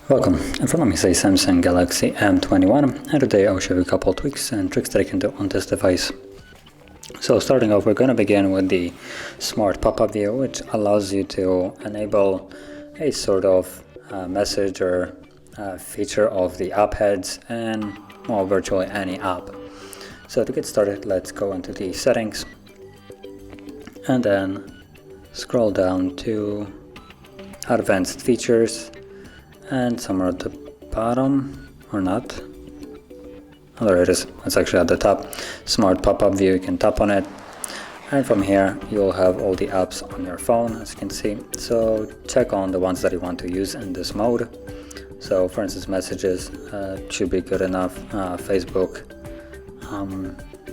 Welcome, in front of me says Samsung Galaxy M21, and today I'll show you a couple of tweaks and tricks that you can do on this device. So starting off, we're going to begin with the smart pop-up view, which allows you to enable a sort of message or feature of the app heads and virtually any app. So to get started, let's go into the settings and then scroll down to advanced features. And somewhere at the bottom, or not, oh, there it is, it's actually at the top, smart pop-up view. You can tap on it, and from here you'll have all the apps on your phone, as you can see. So check on the ones that you want to use in this mode. So for instance, messages should be good enough, Facebook.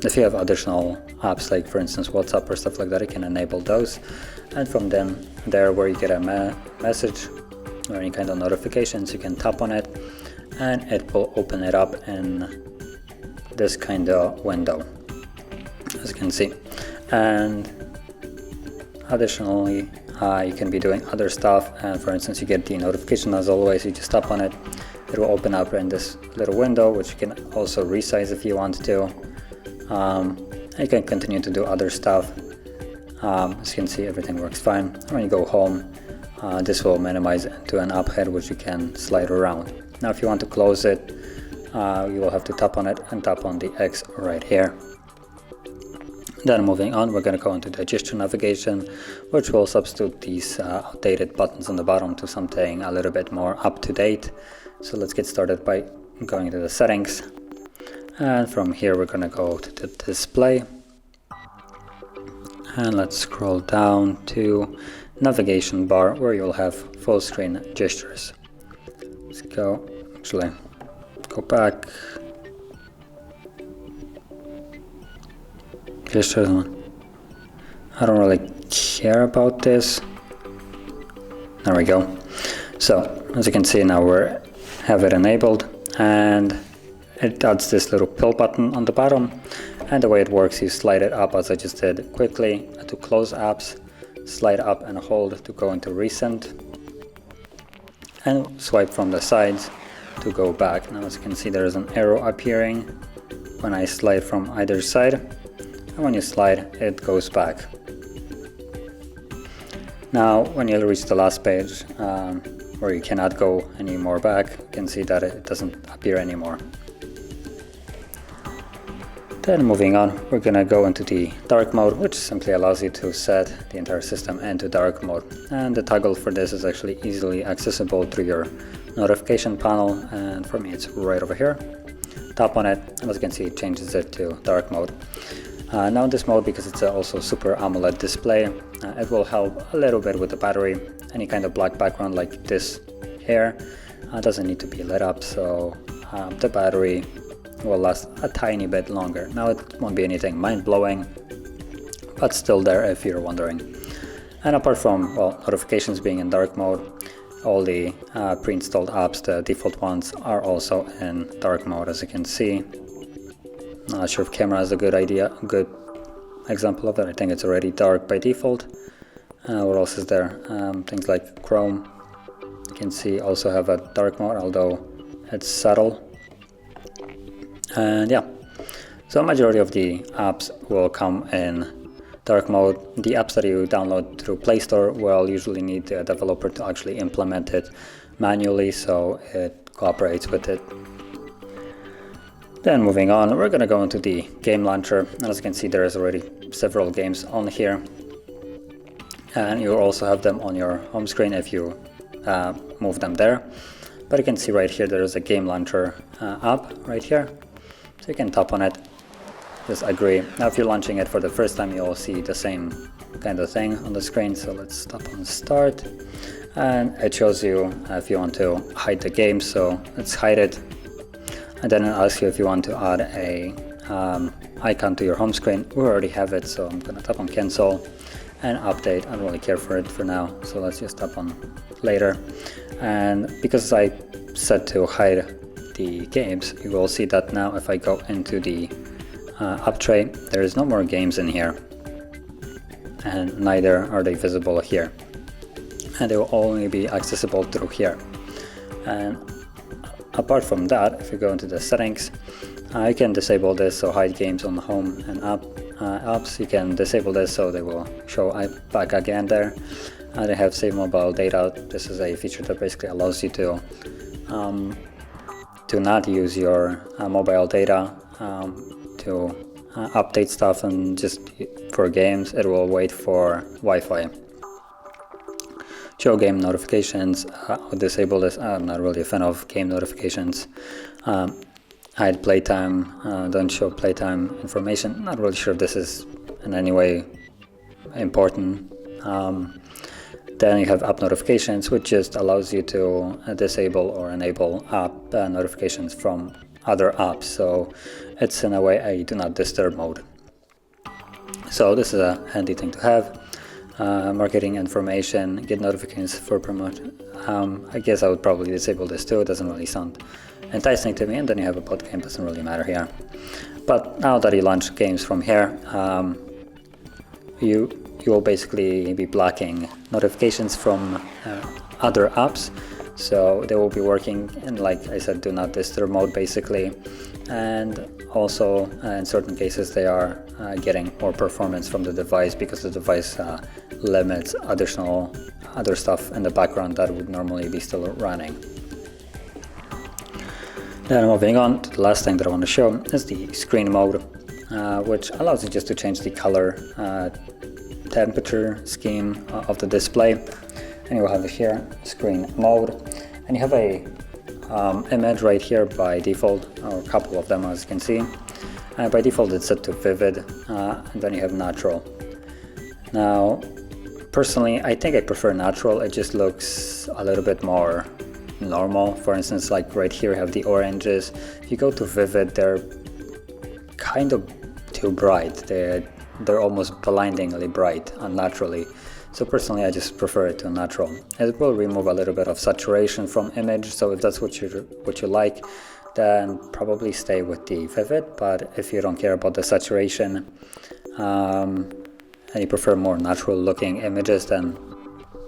If you have additional apps like for instance WhatsApp or stuff like that, you can enable those, and from then there where you get a message or any kind of notifications, you can tap on it and it will open it up in this kind of window, as you can see. And additionally, you can be doing other stuff, and for instance you get the notification as always, you just tap on it, it will open up in this little window, which you can also resize if you want to. You can continue to do other stuff. As you can see, everything works fine. When you go home, this will minimize to an app head which you can slide around. Now if you want to close it, you will have to tap on it and tap on the X right here. Then moving on, we're going to go into the gesture navigation, which will substitute these outdated buttons on the bottom to something a little bit more up to date. So let's get started by going to the settings, and from here we're going to go to the display, and let's scroll down to navigation bar where you'll have full screen gestures. Let's go back. Gestures, I don't really care about this. There we go. So as you can see, now we have it enabled, and it adds this little pill button on the bottom, and the way it works, you slide it up as I just did quickly to close apps, slide up and hold to go into recent, and swipe from the sides to go back. Now as you can see, there is an arrow appearing when I slide from either side, and when you slide it goes back. Now when you reach the last page where you cannot go any more back, you can see that it doesn't appear anymore. Then moving on, we're going to go into the dark mode, which simply allows you to set the entire system into dark mode. And the toggle for this is actually easily accessible through your notification panel, and for me it's right over here. Tap on it, and as you can see, it changes it to dark mode. Now in this mode, because it's also Super AMOLED display, it will help a little bit with the battery. Any kind of black background like this here doesn't need to be lit up, so the battery will last a tiny bit longer. Now it won't be anything mind-blowing, but still there if you're wondering. And apart from notifications being in dark mode, all the pre-installed apps, the default ones, are also in dark mode, as you can see. Not sure if camera is a good example of it. I think it's already dark by default. What else is there? Things like Chrome, you can see, also have a dark mode, although it's subtle. And yeah, so majority of the apps will come in dark mode. The apps that you download through Play Store will usually need the developer to actually implement it manually, so it cooperates with it. Then moving on, we're going to go into the game launcher, and as you can see, there is already several games on here, and you also have them on your home screen if you move them there. But you can see right here there is a game launcher app right here. So you can tap on it, just agree. Now if you're launching it for the first time, you'll see the same kind of thing on the screen. So let's tap on start, and it shows you if you want to hide the game, so let's hide it. And then it asks you if you want to add a icon to your home screen. We already have it, so I'm gonna tap on cancel and update. I don't really care for it for now, so let's just tap on later. And because I set to hide the games, you will see that now if I go into the app tray, there is no more games in here, and neither are they visible here, and they will only be accessible through here. And apart from that, if you go into the settings, you can disable this, so hide games on home and apps. You can disable this so they will show back again there. They have save mobile data. This is a feature that basically allows you to not use your mobile data to update stuff, and just for games it will wait for Wi-Fi. Show game notifications, I'll disable this. I'm not really a fan of game notifications. Hide playtime, don't show playtime information. Not really sure if this is in any way important. Then you have app notifications, which just allows you to disable or enable app notifications from other apps. So it's in a way a do not disturb mode. So this is a handy thing to have. Marketing information, get notifications for promotion. I guess I would probably disable this too. It doesn't really sound enticing to me. And then you have about game, doesn't really matter here. But now that you launch games from here, you will basically be blocking notifications from other apps. So they will be working in, like I said, do not disturb mode basically. And also in certain cases they are getting more performance from the device, because the device limits other stuff in the background that would normally be still running. Then moving on to the last thing that I want to show is the screen mode, which allows you just to change the color temperature scheme of the display. And you will have here screen mode, and you have a image right here by default, or a couple of them as you can see. By default it's set to vivid, and then you have natural. Now personally I think I prefer natural. It just looks a little bit more normal. For instance, like right here you have the oranges. If you go to vivid, they're kind of too bright. They're almost blindingly bright unnaturally. So personally I just prefer it to natural. It will remove a little bit of saturation from image, so if that's what you like, then probably stay with the vivid. But if you don't care about the saturation and you prefer more natural looking images, then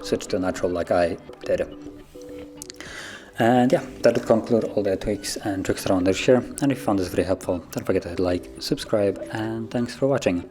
switch to natural like I did. And yeah, that would conclude all the tweaks and tricks that I wanted to share. And if you found this video helpful, don't forget to hit like, subscribe, and thanks for watching.